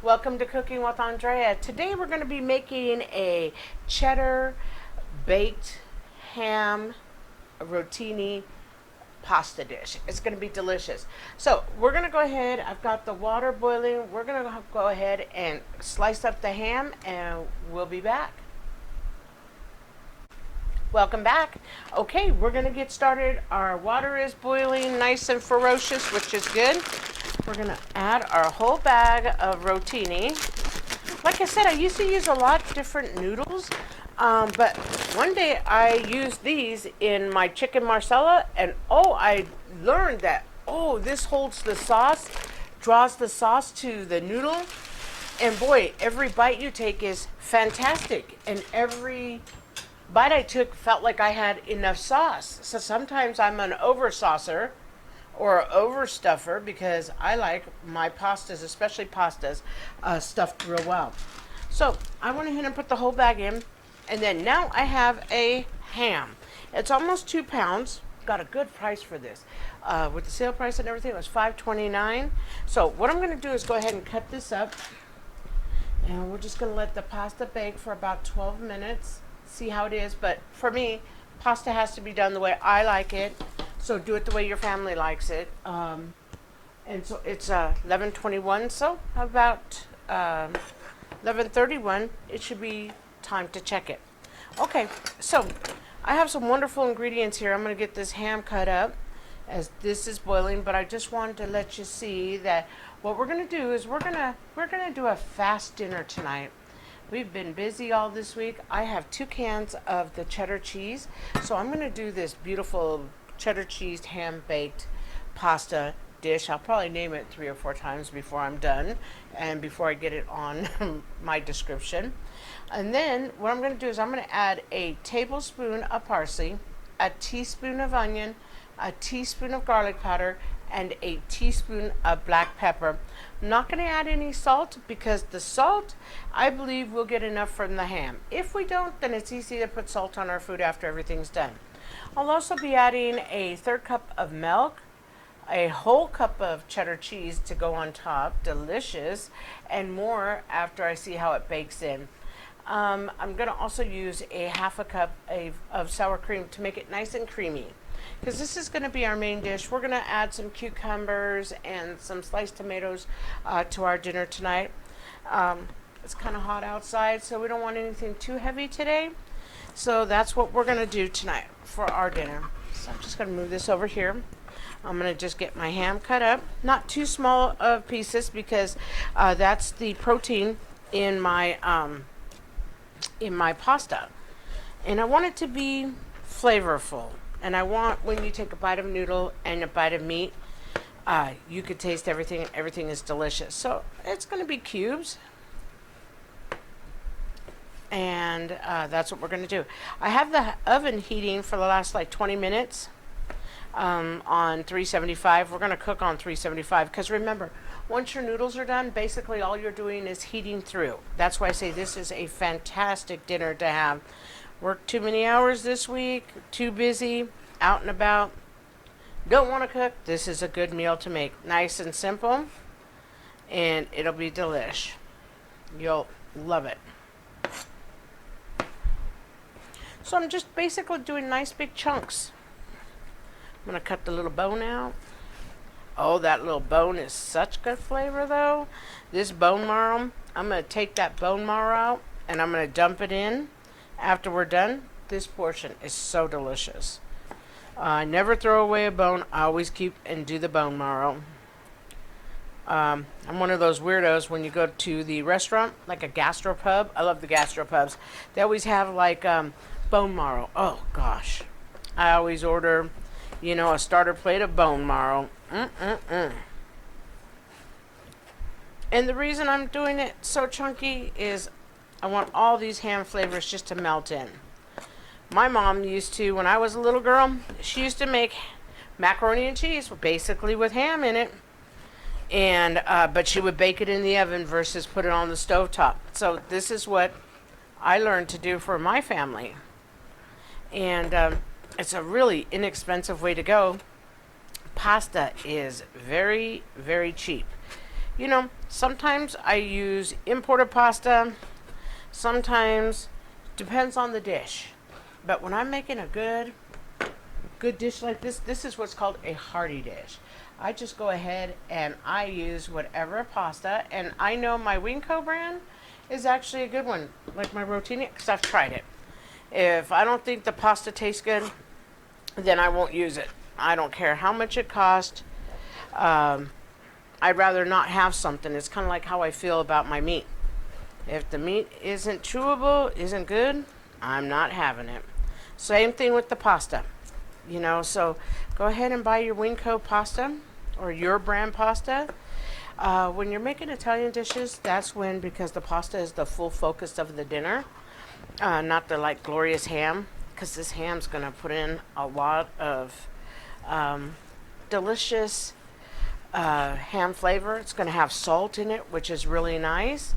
Welcome to Cooking with Andrea. Today we're going to be making a cheddar baked ham rotini pasta dish. It's going to be delicious. So we're going to go ahead. I've got the water boiling. We're going to go ahead and slice up the ham and we'll be back. Welcome back. Okay, we're going to get started. Our water is boiling nice and ferocious, which is good. We're going to add our whole bag of rotini. Like I said, I used to use a lot of different noodles, but one day I used these in my chicken marsala, and I learned that, this holds the sauce, draws the sauce to the noodle, and boy, every bite you take is fantastic, and every bite I took felt like I had enough sauce. So sometimes I'm an over saucer or overstuffer because I like my pastas, especially pastas, stuffed real well. So I went ahead and put the whole bag in, and then now I have a ham. It's almost 2 pounds. Got a good price for this. With the sale price and everything, it was $5.29. So what I'm going to do is go ahead and cut this up, and we're just going to let the pasta bake for about 12 minutes. See how it is, but for me, pasta has to be done the way I like it. So do it the way your family likes it. And so it's 11:21. So about 11:31, it should be time to check it. Okay, so I have some wonderful ingredients here. I'm going to get this ham cut up as this is boiling, but I just wanted to let you see that what we're going to do is we're going to do a fast dinner tonight. We've been busy all this week. I have 2 cans of the cheddar cheese, so I'm going to do this beautiful cheddar cheese ham baked pasta dish. I'll probably name it 3 or 4 times before I'm done and before I get it on my description. And then what I'm going to do is I'm going to add a tablespoon of parsley, a teaspoon of onion, a teaspoon of garlic powder, and a teaspoon of black pepper. I'm not going to add any salt because the salt, I believe, will get enough from the ham. If we don't, then it's easy to put salt on our food after everything's done. I'll also be adding a 1/3 cup of milk, a whole cup of cheddar cheese to go on top, delicious, and more after I see how it bakes in. I'm going to also use a 1/2 cup of sour cream to make it nice and creamy. Because this is going to be our main dish. We're going to add some cucumbers and some sliced tomatoes to our dinner tonight. It's kind of hot outside, so we don't want anything too heavy today. So that's what we're going to do tonight for our dinner. So I'm just going to move this over here. I'm going to just get my ham cut up. Not too small of pieces because that's the protein in my pasta. And I want it to be flavorful. And I want when you take a bite of noodle and a bite of meat, you could taste everything. Everything is delicious. So it's going to be cubes. And that's what we're going to do. I have the oven heating for the last like 20 minutes on 375. We're going to cook on 375 because remember, once your noodles are done, basically all you're doing is heating through. That's why I say this is a fantastic dinner to have. Worked too many hours this week, too busy, out and about, don't want to cook. This is a good meal to make. Nice and simple, and it'll be delish. You'll love it. So I'm just basically doing nice big chunks. I'm going to cut the little bone out. Oh, that little bone is such good flavor though. This bone marrow, I'm going to take that bone marrow out and I'm going to dump it in. After we're done, this portion is so delicious. I never throw away a bone. I always keep and do the bone marrow. I'm one of those weirdos when you go to the restaurant, like a gastropub. I love the gastropubs. They always have like bone marrow. Oh gosh. I always order, a starter plate of bone marrow. And the reason I'm doing it so chunky is I want all these ham flavors just to melt in. My mom used to, when I was a little girl, she used to make macaroni and cheese, basically with ham in it. And but she would bake it in the oven versus put it on the stovetop. So this is what I learned to do for my family. And it's a really inexpensive way to go. Pasta is very, very cheap. You know, sometimes I use imported pasta, sometimes depends on the dish. But when I'm making a good dish like this is what's called a hearty dish. I just go ahead and I use whatever pasta, and I know my Winco brand is actually a good one, like my rotini, because I've tried it. If I don't think the pasta tastes good, then I won't use it. I don't care how much it costs. I'd rather not have something. It's kind of like how I feel about my meat. If the meat isn't chewable, isn't good, I'm not having it. Same thing with the pasta. You know, so go ahead and buy your Winco pasta or your brand pasta. When you're making Italian dishes, that's when, because the pasta is the full focus of the dinner, not the like glorious ham, because this ham's going to put in a lot of delicious ham flavor. It's going to have salt in it, which is really nice.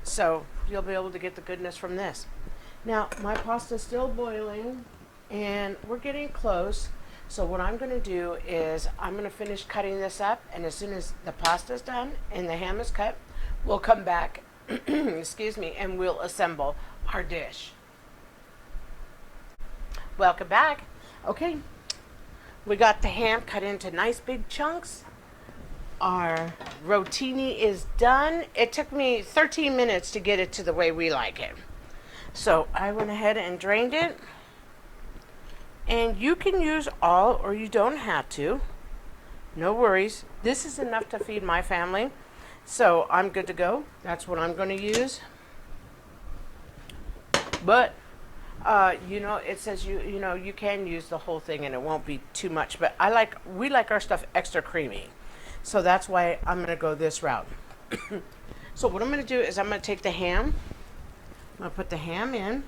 So you'll be able to get the goodness from this. Now, my pasta's still boiling, and we're getting close. So what I'm going to do is I'm going to finish cutting this up, and as soon as the pasta's done and the ham is cut, we'll come back, excuse me, and we'll assemble our dish. Welcome back. Okay, we got the ham cut into nice big chunks. Our rotini is done. It took me 13 minutes to get it to the way we like it. So I went ahead and drained it. And you can use all, or you don't have to. No worries. This is enough to feed my family. So I'm good to go. That's what I'm going to use. But, you know, it says you know, you can use the whole thing and it won't be too much. But we like our stuff extra creamy. So that's why I'm going to go this route. So what I'm going to do is I'm going to take the ham. I'm going to put the ham in.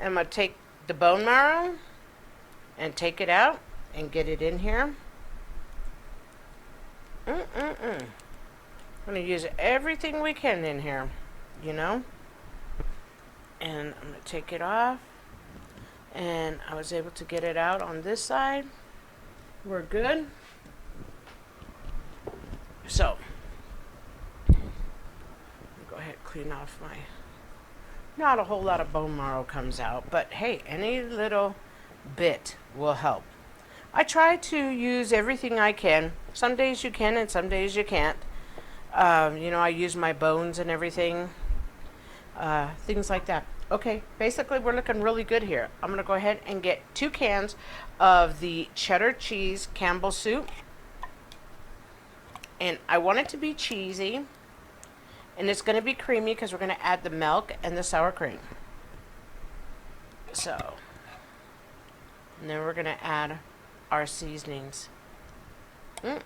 I'm going to take the bone marrow and take it out and get it in here. I'm going to use everything we can in here, you know. And I'm going to take it off. And I was able to get it out on this side. We're good. So, go ahead and clean off my... Not a whole lot of bone marrow comes out, but hey, any little bit will help. I try to use everything I can. Some days you can and some days you can't. You know, I use my bones and everything. Things like that. Okay, basically we're looking really good here. I'm going to go ahead and get 2 cans of the cheddar cheese Campbell soup. And I want it to be cheesy. And it's going to be creamy because we're going to add the milk and the sour cream. So, and then we're going to add our seasonings. Oh,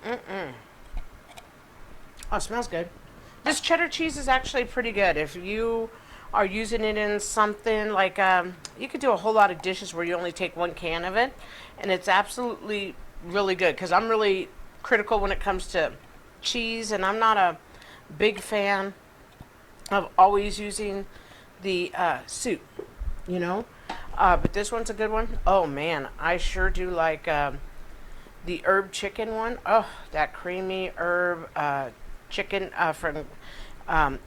it smells good. This cheddar cheese is actually pretty good. If you are using it in something like, you could do a whole lot of dishes where you only take 1 can of it. And it's absolutely really good because I'm really critical when it comes to cheese. And I'm not a big fan of always using the soup, you know. But this one's a good one. Oh man, I sure do like the herb chicken one. Oh, that creamy herb chicken from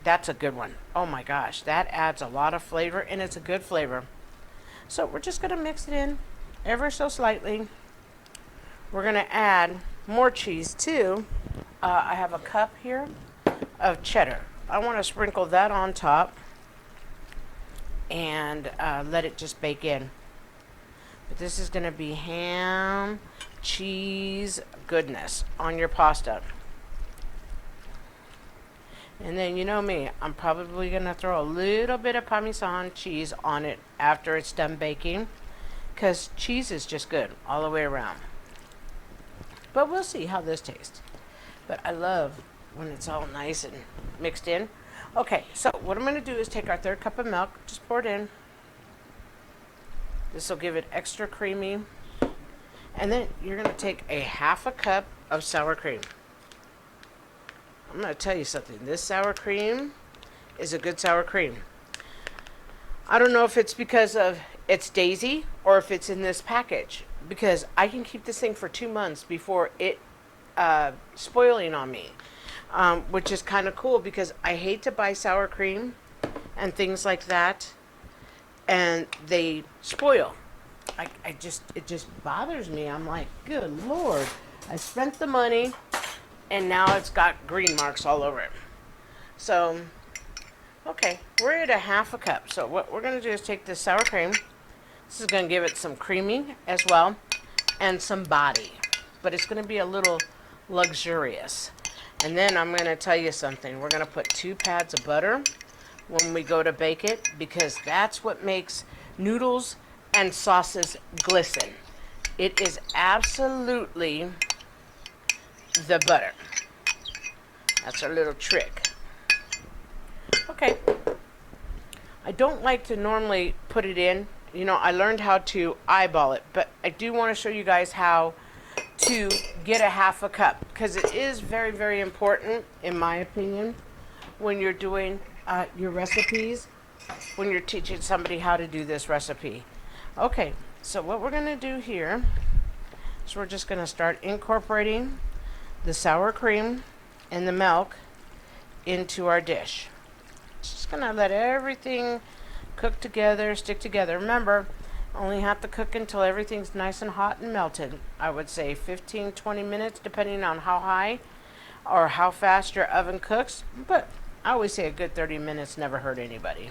that's a good one. Oh my gosh, that adds a lot of flavor and it's a good flavor. So we're just gonna mix it in ever so slightly. We're gonna add more cheese too. I have a cup here of cheddar. I want to sprinkle that on top and let it just bake in. But this is going to be ham, cheese, goodness on your pasta. And then you know me, I'm probably going to throw a little bit of Parmesan cheese on it after it's done baking because cheese is just good all the way around. But we'll see how this tastes. But I love when it's all nice and mixed in. Okay, so what I'm going to do is take our 3rd cup of milk, just pour it in. This will give it extra creamy. And then you're going to take a 1/2 cup of sour cream. I'm going to tell you something. This sour cream is a good sour cream. I don't know if it's because of it's Daisy or if it's in this package, because I can keep this thing for 2 months before it spoiling on me, which is kind of cool because I hate to buy sour cream and things like that and they spoil. It just bothers me. I'm like, good Lord, I spent the money and now it's got green marks all over it. So, okay, we're at a half a cup. So what we're going to do is take this sour cream. This is going to give it some creamy as well and some body, but it's going to be a little luxurious. And then I'm going to tell you something. We're going to put 2 pads of butter when we go to bake it, because that's what makes noodles and sauces glisten. It is absolutely the butter. That's our little trick. Okay. I don't like to normally put it in. You know, I learned how to eyeball it, but I do want to show you guys how to get a half a cup, because it is very, very important, in my opinion, when you're doing your recipes, when you're teaching somebody how to do this recipe. Okay, so what we're going to do here is we're just going to start incorporating the sour cream and the milk into our dish. Just going to let everything cook together, stick together. Remember, only have to cook until everything's nice and hot and melted. I would say 15-20 minutes, depending on how high or how fast your oven cooks, but I always say a good 30 minutes never hurt anybody.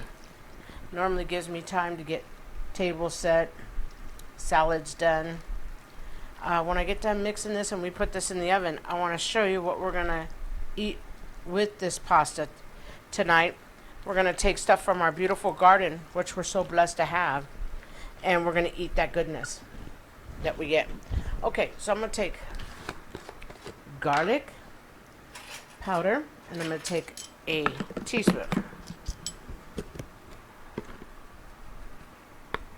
Normally gives me time to get tables set, salads done. When I get done mixing this and we put this in the oven, I want to show you what we're going to eat with this pasta tonight. We're going to take stuff from our beautiful garden, which we're so blessed to have, and we're going to eat that goodness that we get. Okay, so I'm going to take garlic powder, and I'm going to take a teaspoon.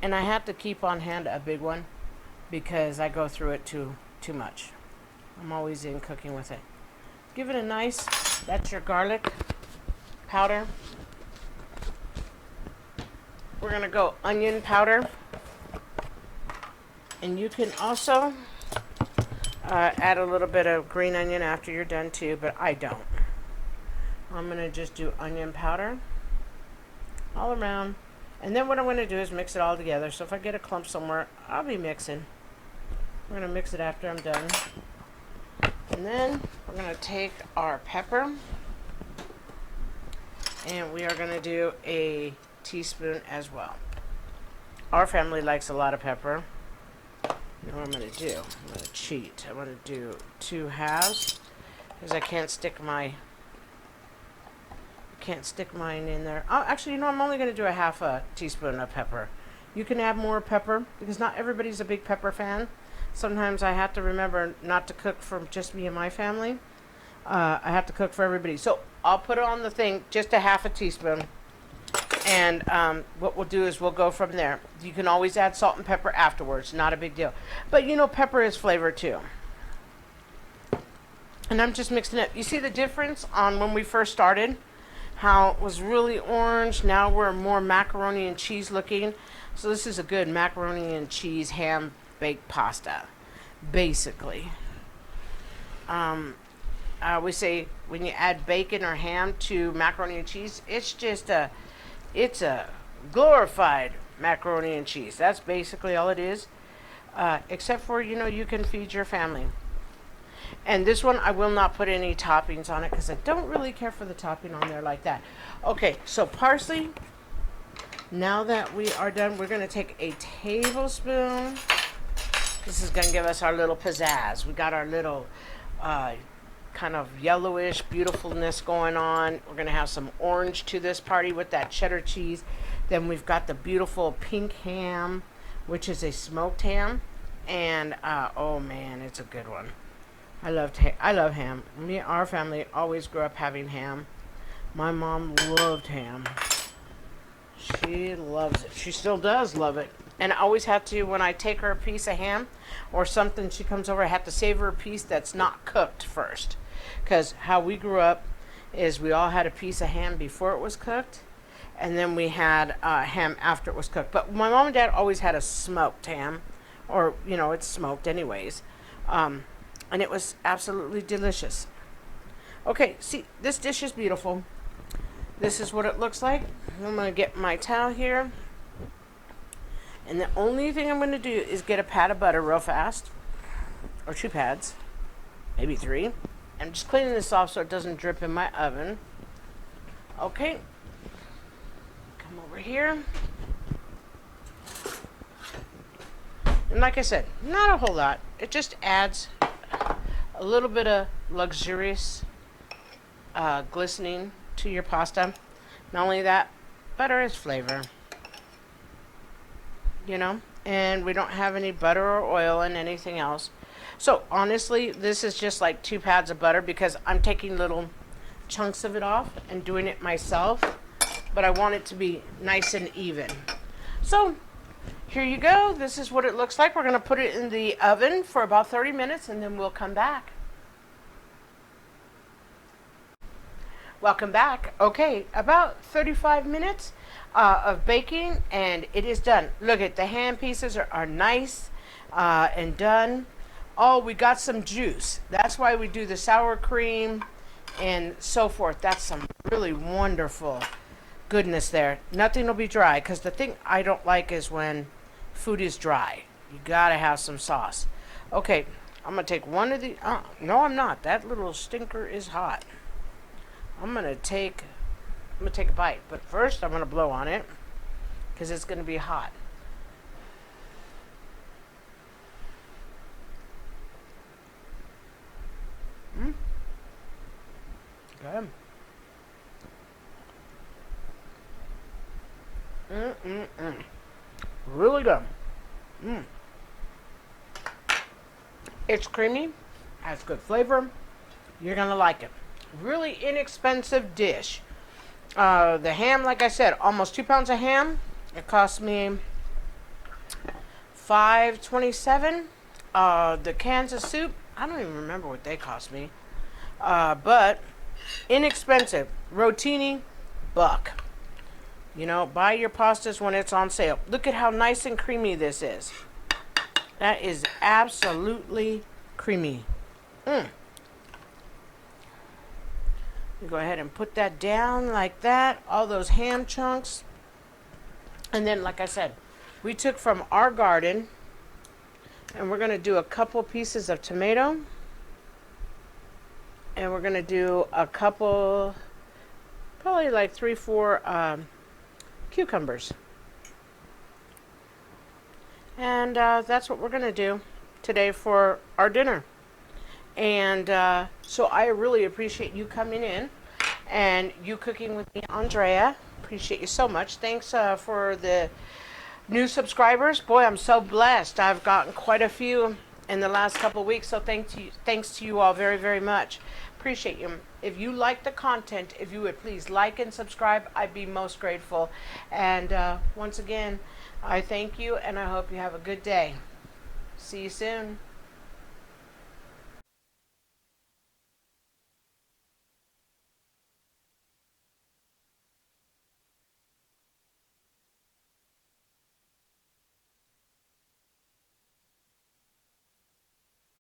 And I have to keep on hand a big one because I go through it too much. I'm always in cooking with it. Give it a nice, that's your garlic powder. We're going to go onion powder. And you can also add a little bit of green onion after you're done too, but I don't. I'm going to just do onion powder all around. And then what I'm going to do is mix it all together. So if I get a clump somewhere, I'll be mixing. We're going to mix it after I'm done. And then we're going to take our pepper. And we are going to do a teaspoon as well. Our family likes a lot of pepper. You know what I'm going to do? I'm going to cheat. I'm going to do 2 halves because I can't stick mine in there. Oh, actually, you know, I'm only going to do a half a teaspoon of pepper. You can add more pepper because not everybody's a big pepper fan. Sometimes I have to remember not to cook for just me and my family. I have to cook for everybody. So I'll put it on the thing, just a half a teaspoon. And what we'll do is we'll go from there. You can always add salt and pepper afterwards. Not a big deal. But you know, pepper is flavor too. And I'm just mixing it. You see the difference on when we first started? How it was really orange. Now we're more macaroni and cheese looking. So this is a good macaroni and cheese ham baked pasta, basically. I always say when you add bacon or ham to macaroni and cheese, it's a glorified macaroni and cheese. That's basically all it is. Except for, you know, you can feed your family. And this one, I will not put any toppings on it because I don't really care for the topping on there like that. Okay, so parsley. Now that we are done, we're going to take a tablespoon. This is going to give us our little pizzazz. We got our little kind of yellowish beautifulness going on. We're going to have some orange to this party with that cheddar cheese. Then we've got the beautiful pink ham, which is a smoked ham. And, oh man, it's a good one. I love ham. Our family always grew up having ham. My mom loved ham. She loves it. She still does love it. And I always have to, when I take her a piece of ham or something, she comes over, I have to save her a piece that's not cooked first. Because how we grew up is we all had a piece of ham before it was cooked. and then we had ham after it was cooked. But my mom and dad always had a smoked ham, or it's smoked anyways, and it was absolutely delicious. Okay, see, this dish is beautiful. This is what it looks like. I'm going to get my towel here. And the only thing I'm going to do is get a pat of butter real fast. Or 2 pads. Maybe 3. I'm just cleaning this off so it doesn't drip in my oven. Okay. Come over here. And like I said, not a whole lot. It just adds a little bit of luxurious glistening to your pasta. Not only that, butter is flavor. And we don't have any butter or oil in anything else. So honestly, this is just like 2 pads of butter because I'm taking little chunks of it off and doing it myself, but I want it to be nice and even. So here you go. This is what it looks like. We're going to put it in the oven for about 30 minutes and then we'll come back. Welcome back. Okay, about 35 minutes of baking and it is done. Look at the ham pieces are nice and done. Oh, we got some juice. That's why we do the sour cream and so forth. That's some really wonderful goodness there. Nothing will be dry because the thing I don't like is when food is dry. You gotta have some sauce. Okay, I'm gonna take one of the. No, I'm not. That little stinker is hot. I'm gonna take a bite, but first I'm gonna blow on it because it's gonna be hot. Good. Really good. It's creamy, has good flavor. You're gonna like it. Really inexpensive dish. The ham, like I said, almost 2 pounds of ham. It cost me $5.27. The cans of soup, I don't even remember what they cost me. But inexpensive. Rotini, $1. Buy your pastas when it's on sale. Look at how nice and creamy this is. That is absolutely creamy. You go ahead and put that down like that. All those ham chunks. And then, like I said, we took from our garden. And we're going to do a couple pieces of tomato. And we're going to do a couple, probably like 3-4 cucumbers. And that's what we're going to do today for our dinner. And so I really appreciate you coming in and you cooking with me, Andrea. Appreciate you so much. Thanks for the new subscribers. Boy, I'm so blessed. I've gotten quite a few in the last couple of weeks. So thanks to you all very, very much. Appreciate you. If you like the content, if you would please like and subscribe, I'd be most grateful. And once again, I thank you and I hope you have a good day. See you soon.